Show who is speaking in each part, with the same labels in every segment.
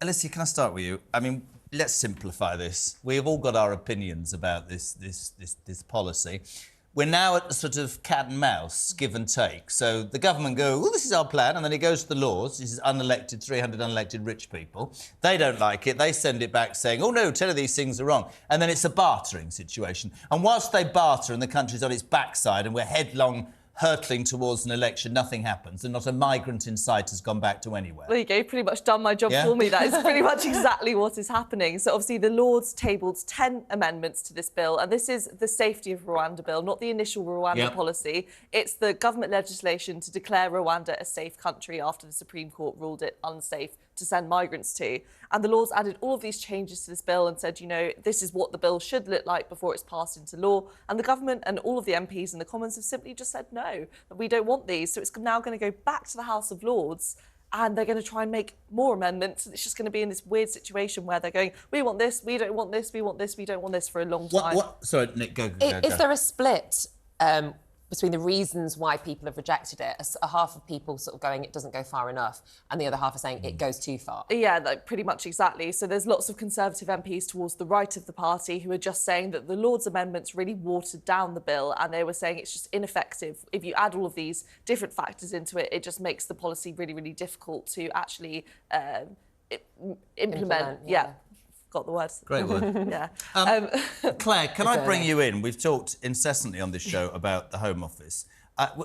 Speaker 1: Alicia, can I start with you? I mean, let's simplify this. We've all got our opinions about this policy. We're now at the sort of cat and mouse, give and take. So the government go, well, this is our plan, and then it goes to the Lords. This is unelected, 300 unelected rich people. They don't like it. They send it back saying, oh, no, 10 of these things are wrong. And then it's a bartering situation. And whilst they barter and the country's on its backside and we're headlong hurtling towards an election, nothing happens, and not a migrant in sight has gone back to anywhere.
Speaker 2: There you go, pretty much done my job for me. That is pretty much exactly what is happening. So obviously the Lords tabled 10 amendments to this bill, and this is the Safety of Rwanda bill, not the initial Rwanda policy. It's the government legislation to declare Rwanda a safe country after the Supreme Court ruled it unsafe to send migrants to. And the Lords added all of these changes to this bill and said, you know, this is what the bill should look like before it's passed into law. And the government and all of the MPs and the Commons have simply just said, no, we don't want these. So it's now going to go back to the House of Lords, and they're going to try and make more amendments. It's just going to be in this weird situation where they're going, we want this, we don't want this, we want this, we don't want this for a long time.
Speaker 1: Sorry, Nick, go.
Speaker 3: Is there a split between the reasons why people have rejected it? A half of people sort of going, it doesn't go far enough, and the other half are saying it goes too far.
Speaker 2: Yeah, like, pretty much exactly. So there's lots of Conservative MPs towards the right of the party who are just saying that the Lords' amendments really watered down the bill, and they were saying it's just ineffective. If you add all of these different factors into it, it just makes the policy really, really difficult to actually implement. Yeah. Got the words.
Speaker 1: Great word.
Speaker 2: Yeah.
Speaker 1: Claire, can I bring you in? We've talked incessantly on this show about the Home Office.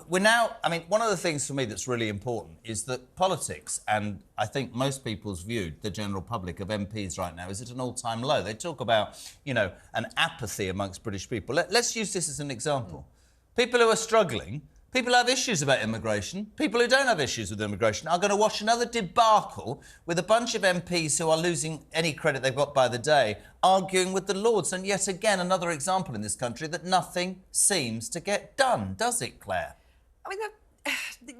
Speaker 1: We're now, I mean, one of the things for me that's really important is that politics, and I think most people's view, the general public of MPs right now, is at an all-time low. They talk about, you know, an apathy amongst British people. Let's use this as an example. People who are struggling, people who have issues about immigration, people who don't have issues with immigration are going to watch another debacle with a bunch of MPs who are losing any credit they've got by the day, arguing with the Lords. And yet again, another example in this country that nothing seems to get done, does it, Claire?
Speaker 4: I mean,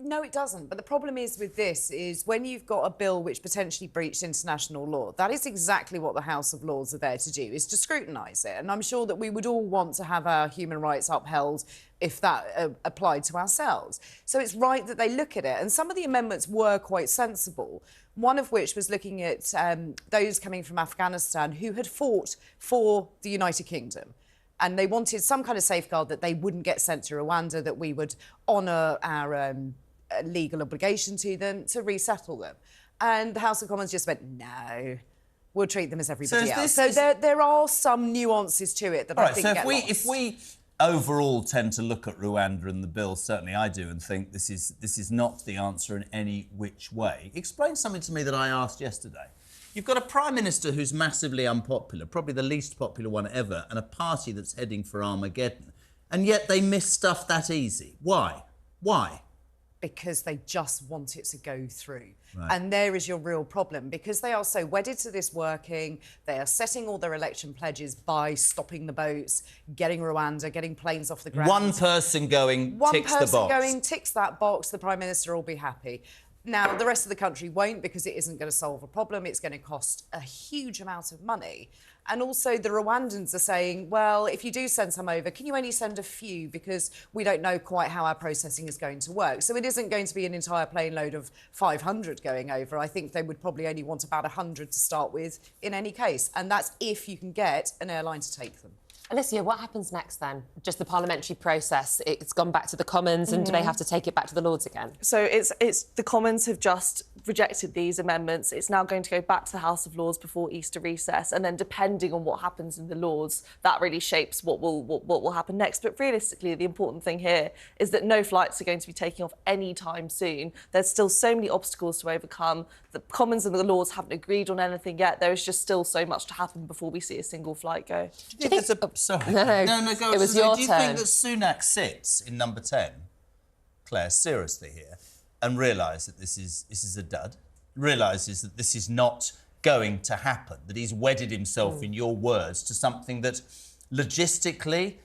Speaker 4: no, it doesn't. But the problem is with this is when you've got a bill which potentially breached international law, that is exactly what the House of Lords are there to do, is to scrutinise it. And I'm sure that we would all want to have our human rights upheld if that applied to ourselves. So it's right that they look at it. And some of the amendments were quite sensible, one of which was looking at those coming from Afghanistan who had fought for the United Kingdom. And they wanted some kind of safeguard that they wouldn't get sent to Rwanda, that we would honour our legal obligation to them to resettle them. And the House of Commons just went, no, we'll treat them as everybody else. So there are some nuances to it that I think get lost.
Speaker 1: If we overall tend to look at Rwanda and the bill, certainly I do, and think this is not the answer in any which way, explain something to me that I asked yesterday. You've got a Prime Minister who's massively unpopular, probably the least popular one ever, and a party that's heading for Armageddon. And yet they miss stuff that easy. Why? Why?
Speaker 4: Because they just want it to go through.
Speaker 1: Right.
Speaker 4: And there is your real problem, because they are so wedded to this working, they are setting all their election pledges by stopping the boats, getting Rwanda, getting planes off the ground.
Speaker 1: One person going ticks the box.
Speaker 4: One person going ticks that box, the Prime Minister will be happy. Now, the rest of the country won't, because it isn't going to solve a problem. It's going to cost a huge amount of money. And also the Rwandans are saying, well, if you do send some over, can you only send a few, because we don't know quite how our processing is going to work. So it isn't going to be an entire plane load of 500 going over. I think they would probably only want about 100 to start with in any case. And that's if you can get an airline to take them.
Speaker 3: Alicia, what happens next then? Just the parliamentary process, it's gone back to the Commons, and do they have to take it back to the Lords again?
Speaker 2: So it's the Commons have just rejected these amendments. It's now going to go back to the House of Lords before Easter recess, and then depending on what happens in the Lords, that really shapes what will happen next. But realistically, the important thing here is that no flights are going to be taking off any time soon. There's still so many obstacles to overcome. The Commons and the Lords haven't agreed on anything yet. There is just still so much to happen before we see a single flight go.
Speaker 1: Do you think sorry.
Speaker 3: No,
Speaker 1: go.
Speaker 3: It was your
Speaker 1: Do you
Speaker 3: turn.
Speaker 1: think that Sunak sits in number 10, Claire, seriously here, and realises that this is a dud, realises that this is not going to happen, that he's wedded himself, in your words, to something that logistically,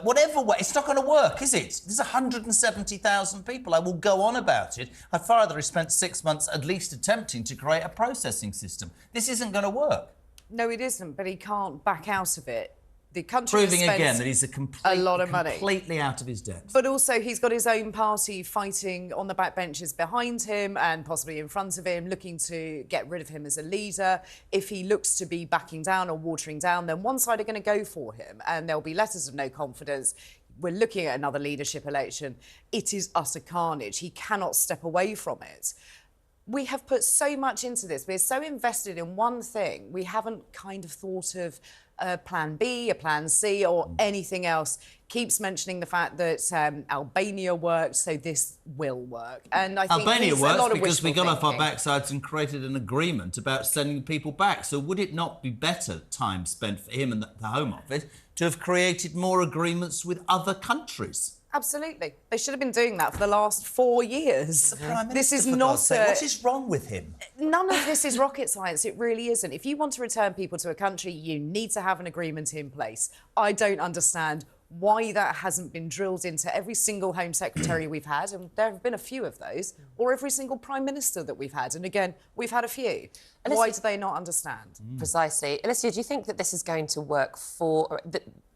Speaker 1: whatever way, it's not going to work, is it? There's 170,000 people. I will go on about it. I'd far rather have spent 6 months at least attempting to create a processing system. This isn't going to work.
Speaker 4: No, it isn't, but he can't back out of it The country
Speaker 1: Proving
Speaker 4: has spent
Speaker 1: again that he's
Speaker 4: a lot of money.
Speaker 1: Completely out of his depth.
Speaker 4: But also he's got his own party fighting on the backbenches behind him and possibly in front of him, looking to get rid of him as a leader. If he looks to be backing down or watering down, then one side are going to go for him and there'll be letters of no confidence. We're looking at another leadership election. It is utter carnage. He cannot step away from it. We have put so much into this. We're so invested in one thing. We haven't kind of thought of a plan B, a plan C, or anything else. Keeps mentioning the fact that Albania worked, so this will work. And I think
Speaker 1: Albania
Speaker 4: it's a lot
Speaker 1: works
Speaker 4: of
Speaker 1: because we got off our
Speaker 4: thinking.
Speaker 1: backsides and created an agreement about sending people back. So would it not be better time spent for him and the Home Office to have created more agreements with other countries?
Speaker 4: Absolutely. They should have been doing that for the last 4 years. This is not
Speaker 1: What is wrong with him?
Speaker 4: None of this is rocket science. It really isn't. If you want to return people to a country, you need to have an agreement in place. I don't understand why that hasn't been drilled into every single Home Secretary we've had, and there have been a few of those, or every single Prime Minister that we've had. And again, we've had a few. Why do they not understand?
Speaker 3: Precisely. Alicia, do you think that this is going to work for...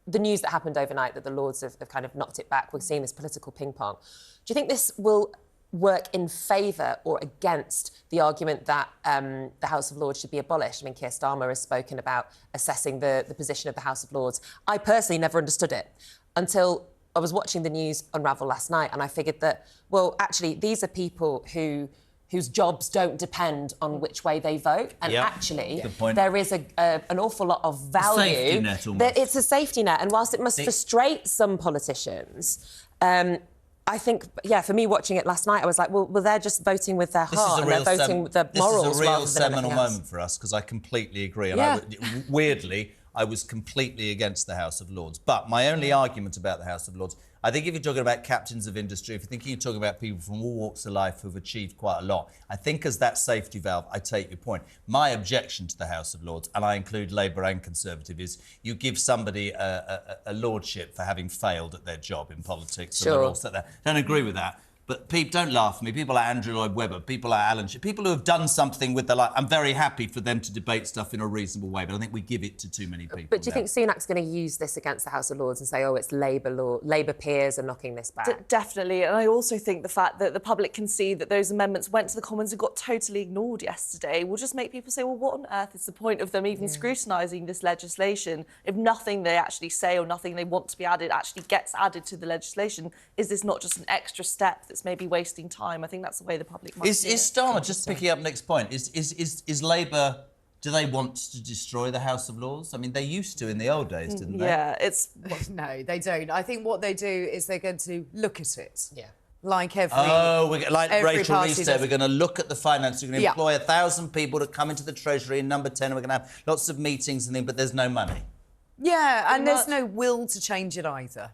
Speaker 3: The news that happened overnight that the Lords have kind of knocked it back, we're seeing this political ping-pong. Do you think this will work in favour or against the argument that the House of Lords should be abolished? I mean, Keir Starmer has spoken about assessing the position of the House of Lords. I personally never understood it until I was watching the news unravel last night, and I figured that, well, actually, these are people whose jobs don't depend on which way they vote. And actually, there is an awful lot of value.
Speaker 1: A safety net, almost.
Speaker 3: It's a safety net. And whilst it must frustrate some politicians, I think, for me watching it last night, I was like, well, they're just voting with their heart and they're voting with their morals.
Speaker 1: This is a real
Speaker 3: rather than
Speaker 1: seminal
Speaker 3: anything else.
Speaker 1: moment for us, because I completely agree. And weirdly, I was completely against the House of Lords. But my only argument about the House of Lords, I think if you're talking about captains of industry, if you're thinking you're talking about people from all walks of life who've achieved quite a lot, I think as that safety valve, I take your point. My objection to the House of Lords, and I include Labour and Conservative, is you give somebody a lordship for having failed at their job in politics.
Speaker 3: Sure.
Speaker 1: And they're all set there. Don't agree with that. But don't laugh at me. People like Andrew Lloyd Webber, people like Alan, people who have done something with their life. I'm very happy for them to debate stuff in a reasonable way, but I think we give it to too many people.
Speaker 3: But do you think Sunak's going to use this against the House of Lords and say, oh, it's Labour peers are knocking this back?
Speaker 2: Definitely. And I also think the fact that the public can see that those amendments went to the Commons and got totally ignored yesterday will just make people say, well, what on earth is the point of them even scrutinising this legislation if nothing they actually say or nothing they want to be added actually gets added to the legislation? Is this not just an extra step that's maybe wasting time? I think that's the way the public might see it.
Speaker 1: Is Starmer, just picking up next point, is Labour, do they want to destroy the House of Lords? I mean, they used to in the old days, didn't they?
Speaker 2: Yeah, it's...
Speaker 4: No, they don't. I think what they do is they're going to look at it.
Speaker 3: Yeah.
Speaker 4: Like every...
Speaker 1: like
Speaker 4: every
Speaker 1: Rachel
Speaker 4: party
Speaker 1: Rees said,
Speaker 4: does.
Speaker 1: we're going to look at the finance. We're going to employ 1,000 people to come into the Treasury in number 10, and we're going to have lots of meetings and things, but there's no money.
Speaker 4: Yeah, and
Speaker 2: Pretty
Speaker 4: there's no will to change it either.